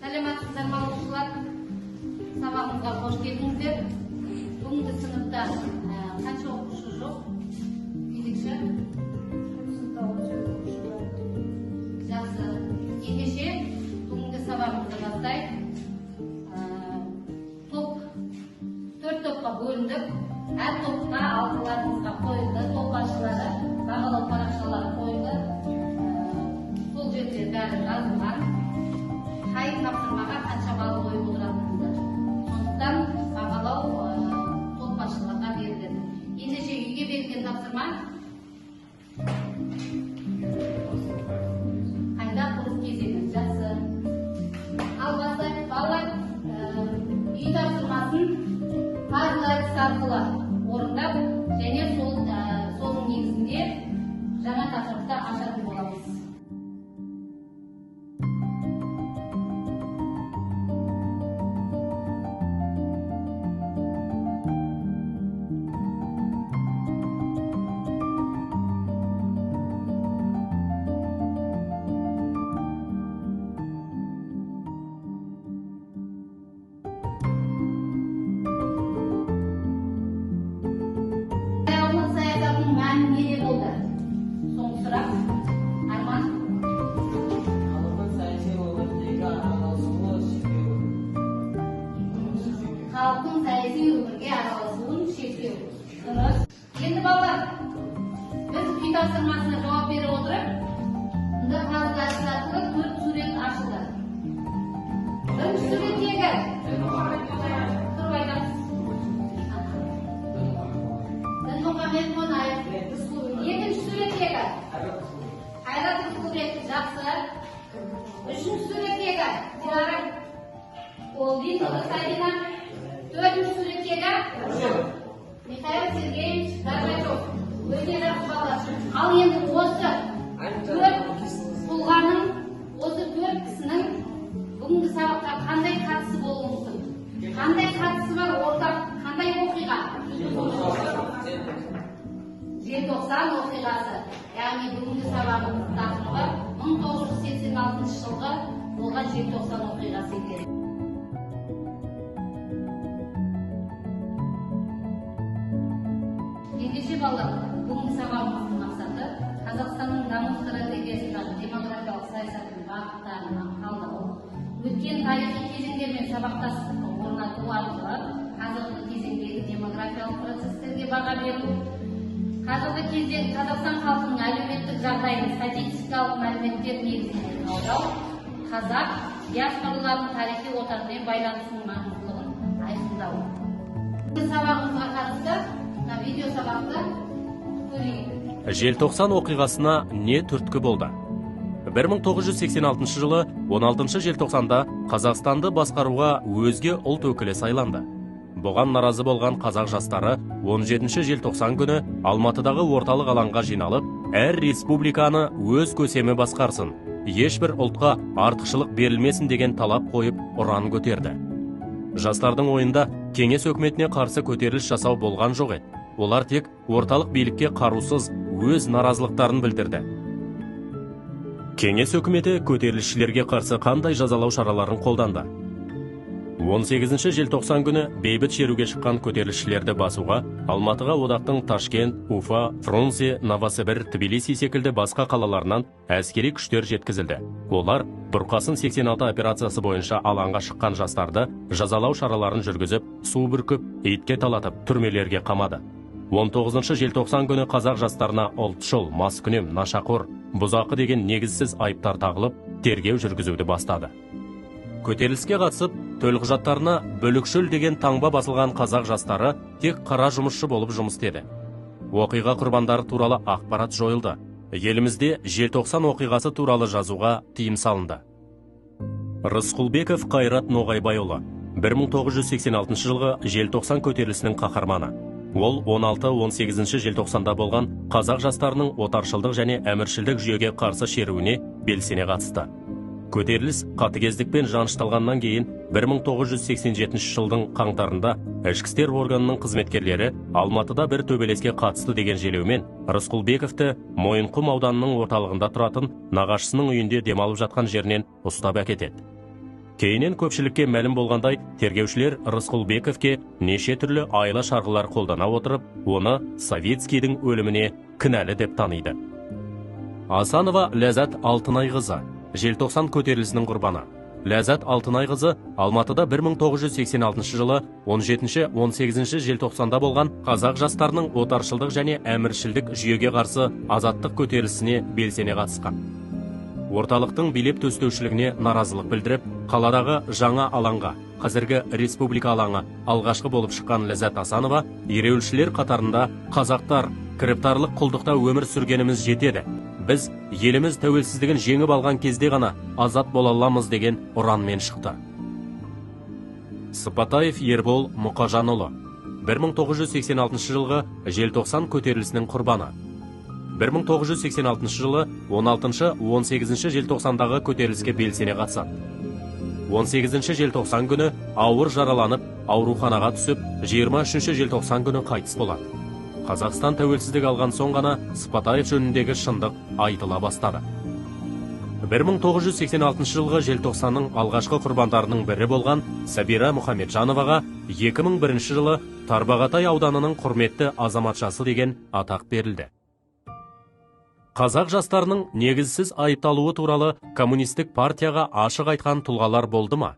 Сәлеметсіздер ме оқушылар? Сабағымызға қош келдіңіздер. Бүгінгі сыныпта қанша оқушы жоқ? Кезекші? Жақсы. Ендеше бүгінгі сабағымызды бастайық. Төрт топқа бөліндік. Әр топқа алғыларымызға қойылды. Топ басшылары, бағалау парақшалары қойылды. Сол жерде бәрі жазылған. Қай тапсырмаға қанша балл қойып отыратынымызды. Сондықтан бағалау топ басшыларға беріледі. Ендеше үйге берілген тапсырма қайда құру кезеңі. Жақсы. Ал бастайық. Балалар үй тапсырмасын пазл әдісі арқылы орындап және соның негізінде жаңа тақырыпты ашатын боламыз. Халықтың саяси өмірге араласуын шектеу. Енді балалар, біз үй тапсырмасына жауап беріп отырып, мұнда пазл әдісі арқылы 4 сурет ашылды. Бірінші суреттегі тұрып айтамыз. Дінмұхамед Қонаев. Екінші суреттегі Қайрат Рысқұлбек. Жақсы. Үшінші суреттегі Динара Олдин Садина. Төртінші суреттегі Михаил Сергеевич Горбачев. Өте жақсы балалар. Ал енді осы 4 тұлғаның, осы 4 кісінің бүгінгі сабаққа қандай қатысы болуы мүмкін? Қандай қатысы бар ортақ, қандай оқиға? Желтоқсан оқиғасы. Яғни бүгінгі сабағымыз тақырыбы 1986 жылғы болған желтоқсан оқиғасы екен. Ендеше балалар, бүгінгі сабағымыздың мақсаты Қазақстанның даму стратегиясындағы демографиялық саясаттың бағыттарын талдау, өткен тарихи кезеңдермен сабақтастықты орнату арқылы қазіргі кезеңдегі демографиялық процестерге баға беру, қазіргі кезде Қазақстан халқының әлеуметтік жағдайын статистикалық мәліметтер негізінде талдау, қазақ диаспораларының тарихи отанымен байланысының маңыздылығын айқындау. Сабағымызға қатысты видео сабақты көрейік. Желтоқсан оқиғасына не түрткі болды? 1986 жылы 16 желтоқсанда Қазақстанды басқаруға өзге ұлт өкілі сайланды. Бұған наразы болған қазақ жастары 17 желтоқсан күні Алматыдағы орталық алаңға жиналып, әр республиканы өз көсемі басқарсын, ешбір ұлтқа артықшылық берілмесін деген талап қойып ұран көтерді. Жастардың ойында кеңес өкіметіне қарсы көтеріліс жасау болған жоқ еді. Олар тек орталық билікке қарусыз өз наразылықтарын білдірді. Кеңес өкіметі көтерілісшілерге қарсы қандай жазалау шараларын қолданды? 18 желтоқсан күні бейбіт шеруге шыққан көтерілісшілерді басуға Алматыға одақтың Ташкент, Уфа, Фрунзе, Новосібір, Тбилиси секілді басқа қалаларынан әскери күштер жеткізілді. Олар Бұрқасын 86 операциясы бойынша алаңға шыққан жастарды жазалау шараларын жүргізіп, су бүркіп, итке талатып, түрмелерге қамады. 19 желтоқсан күні қазақ жастарына ұлтшыл, маскүнем, нашақор, бұзақы деген негізсіз айыптар тағылып, тергеу жүргізуді бастады. Көтеріліске қатысып, төлқұжаттарына бүлікшіл деген таңба басылған қазақ жастары тек қара жұмысшы болып жұмыс істеді. Оқиға құрбандары туралы ақпарат жойылды. Елімізде желтоқсан оқиғасы туралы жазуға тыйым салынды. Рысқұлбеков Қайрат Ноғайбайұлы 1986 жылғы желтоқсан көтерілісінің қаһарманы. Ол 16-18 желтоқсанда болған қазақ жастарының отаршылдық және әміршілдік жүйеге қарсы шеруіне белсене қатысты. Көтеріліс қатыгездікпен жанышталғаннан кейін 1987 жылдың қаңтарында ішкі істер органының қызметкерлері Алматыда бір төбелеске қатысты деген желеумен Рысқұлбековті Мойынқұм ауданының орталығында тұратын нағашысының үйінде демалып жатқан жерінен ұстап әкетеді. Кейінен көпшілікке мәлім болғандай, тергеушілер Рысқұлбековке неше түрлі айла шарғылар қолдана отырып, оны Советскийдің өліміне кінәлі деп таниды. Асанова Ләззат Алтынайқызы, желтоқсан көтерілісінің құрбаны. Ләззат Алтынайқызы Алматыда 1986 жылы 17-18 желтоқсанда болған қазақ жастарының отаршылдық және әміршілдік жүйеге қарсы азаттық көтерілісіне белсене қатысқан. Орталықтың билеп төстеушілігіне наразылық білдіріп, қаладағы жаңа алаңға, қазіргі республика алаңы алғашқы болып шыққан Ләззат Асанова, ереуілшілер қатарында қазақтар кіріптарлық құлдықта өмір сүргеніміз жетеді. Біз еліміз тәуелсіздігін жеңіп алған кезде ғана азат бола аламыз деген ұранмен шықты. Сыпатаев Ербол Мұқажанұлы, 1986 жылғы желтоқсан көтерілісінің құрбаны. 1986 жылы 16-18 желтоқсандағы көтеріліске белсене қатысады. 18 желтоқсан күні ауыр жараланып, ауруханаға түсіп, 23 желтоқсан күні қайтыс болады. Қазақстан тәуелсіздік алған соң ғана Сыпатаев жөніндегі шындық айтыла бастады. 1986 жылғы желтоқсанның алғашқы құрбандарының бірі болған Сабира Мұхамеджановаға 2001 жылы Тарбағатай ауданының құрметті азаматшасы деген атақ берілді. Қазақ жастарының негізсіз айыпталуы туралы коммунистік партияға ашық айтқан тұлғалар болды ма?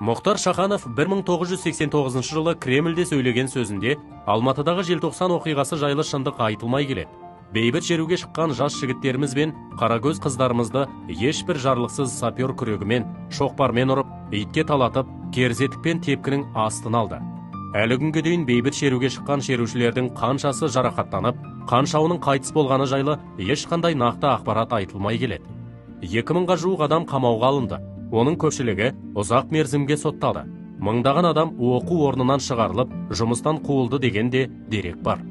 Мұхтар Шаханов 1989 жылы Кремльде сөйлеген сөзінде Алматыдағы желтоқсан оқиғасы жайлы шындық айтылмай келеді. Бейбіт шеруге шыққан жас жігіттеріміз бен қарагөз қыздарымызды ешбір жарлықсыз сапер күрегімен, шоқпармен ұрып, итке талатып, керзетікпен тепкінің астын алды. Әлі күнге дейін бейбіт шеруге шыққан шерушілердің қаншасы жарақаттанып, қаншауының қайтыс болғаны жайлы ешқандай нақты ақпарат айтылмай келеді. 2000-ға жуық адам қамауға алынды. Оның көпшілігі ұзақ мерзімге сотталды. Мыңдаған адам оқу орнынан шығарылып, жұмыстан қуылды деген де дерек бар.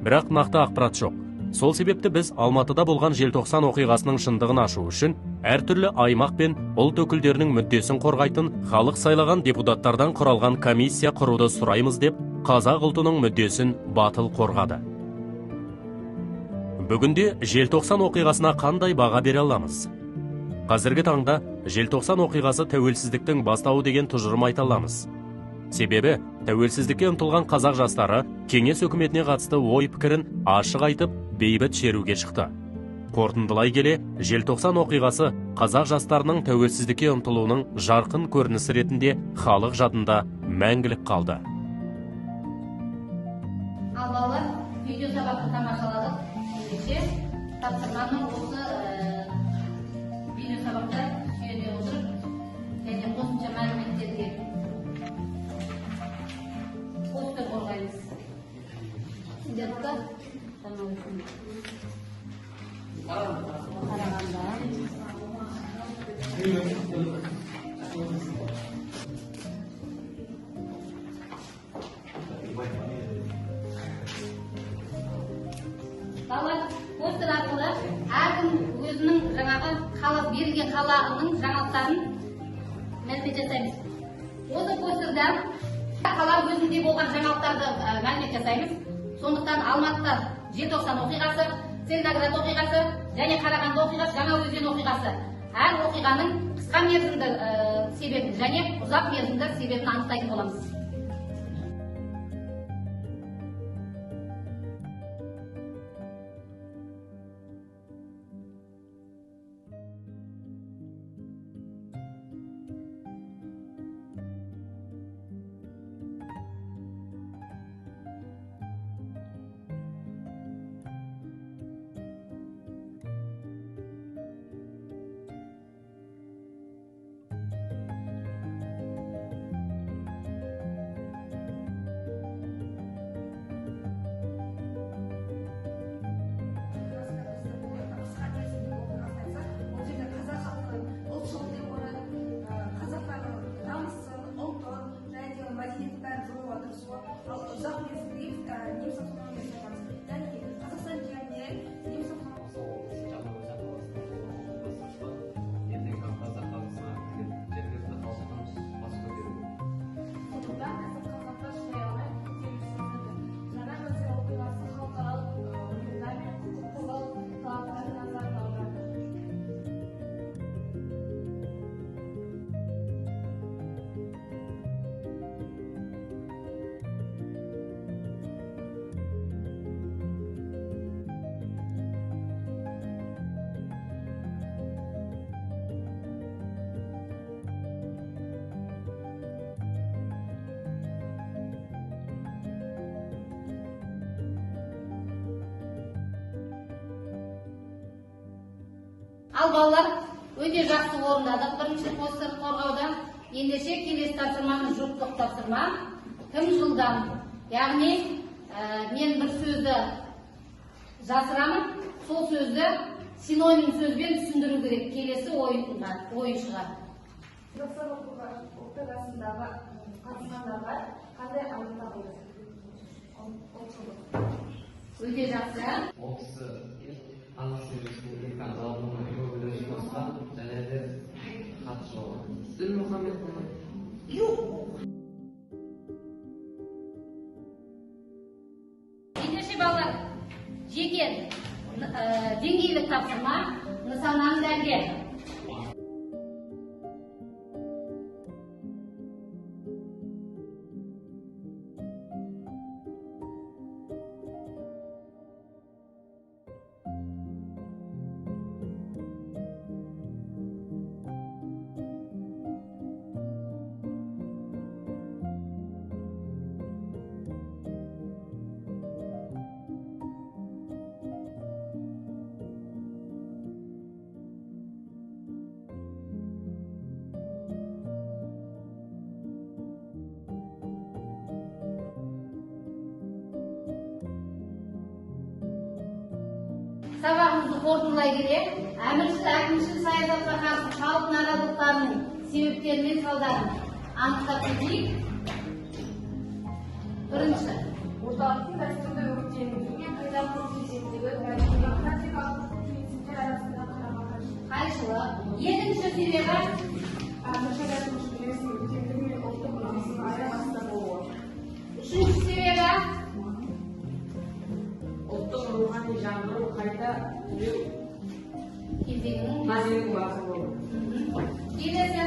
Бірақ нақты ақпарат жоқ. Сол себепті біз Алматыда болған желтоқсан оқиғасының шындығын ашу үшін әртүрлі аймақ пен ұлт өкілдерінің мүддесін қорғайтын халық сайлаған депутаттардан құралған комиссия құруды сұраймыз деп, қазақ ұлтының мүддесін батыл қорғады. Бүгінде желтоқсан оқиғасына қандай баға бере аламыз? Қазіргі таңда желтоқсан оқиғасы тәуелсіздіктің бастауы деген тұжырым айта аламыз. Себебі тәуелсіздікке ұмтылған қазақ жастары кеңес өкіметіне қатысты ой пікірін ашық айтып, бейбіт шеруге шықты. Қорытындылай келе, желтоқсан оқиғасы қазақ жастарының тәуелсіздікке ұмтылуының жарқын көрінісі ретінде халық жадында мәңгілік қалды. Ал балалар, видео сабақты тамашаладық. Ендеше тапсырманың осы видео сабақта сүйене отырып, және қосымша мәліметтерге постер қорғаймыз. Сіздерді қарағанда постер арқылы әркім өзінің жаңағы берілген қалағының жаңалықтарын мәлімет жасаймыз. Осы постерде қала өзінде болған жаңалықтарды мәлімет жасаймыз. Сондықтан Алматыда желтоқсан оқиғасы, Целиноград оқиғасы және Қарағанды оқиғасы, Жаңаөзен оқиғасы. Әр оқиғаның қысқа мерзімді себебін және ұзақ мерзімді себебін анықтайтын боламыз. Ал балалар өте жақсы орындадық бірінші постер қорғауда. Ендеше келесі тапсырмамыз жұптық тапсырма. Кім жылдам? Яғни мен бір сөзді жасырамын, сол сөзді синоним сөзбен түсіндіру керек келесі ойыншыға. Қазақстан операсындағы қатысқандарға қандай анықтама болды? Өте жақсы. Ол кісі Қазақстан Республикасының залымының өкілі қосқан және де хатшы болған. Дінмұхаммед Ендеше балалар, жеке деңгейлік тапсырма нысананы дәлде. Сабағымызды қорытындылай келе, әкімшіл саясатқа қарсы халық наразылықтарының себептері мен салдарын анықтап кетейік. Бірінші, Орталықтың дәстүрлі өртенуіне қайта құру кезіндегі практикалық принциптер арасында қарама-қайшылық. қайшылық. Екінші себебі, Әкімшіл әкімшілердің өртендігі мен ұлттық мүддесінің айырбасында болуы. үшінші себебі, Ұлттық рухани жаңғыру қайта түлеу кезеңінің мәселенің басы болуы. келесі,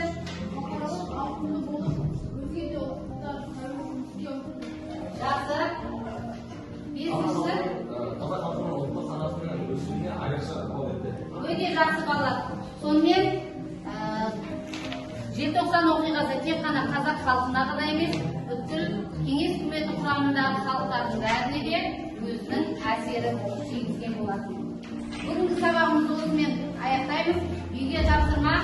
жақсы. Бесінші, өте жақсы балалар. Сонымен желтоқсан оқиғасы тек қана қазақ халқына ғана емес, бүткіл кеңес үкіметі құрамындағы халықтардың бәріне де өзінің әсерін тигізген болатын. Бүгінгі сабағымызды осымен аяқтаймыз. Үйге тапсырма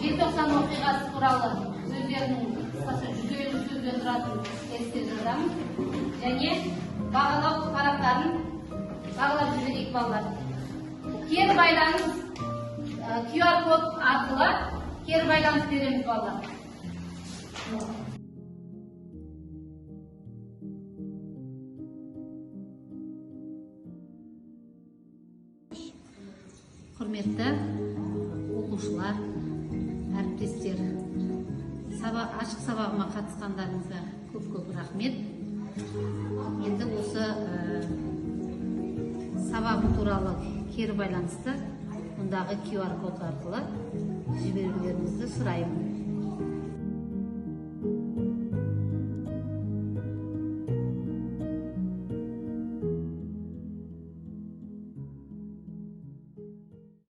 желтоқсан оқиғасы туралы сөздерінің қысқаша 150 сөзден тұратын тестер жазамыз. Және бағалау парақтарын бағалап жіберейік балалар. Кері байланыс QR код арқылы кері байланыс береміз балалар. Құрметті оқушылар, әріптестер, ашық сабағыма қатысқандарыңызға көп рахмет. Енді осы сабағым туралы кері байланысты мұндағы QR код арқылы жіберулеріңізді сұраймын.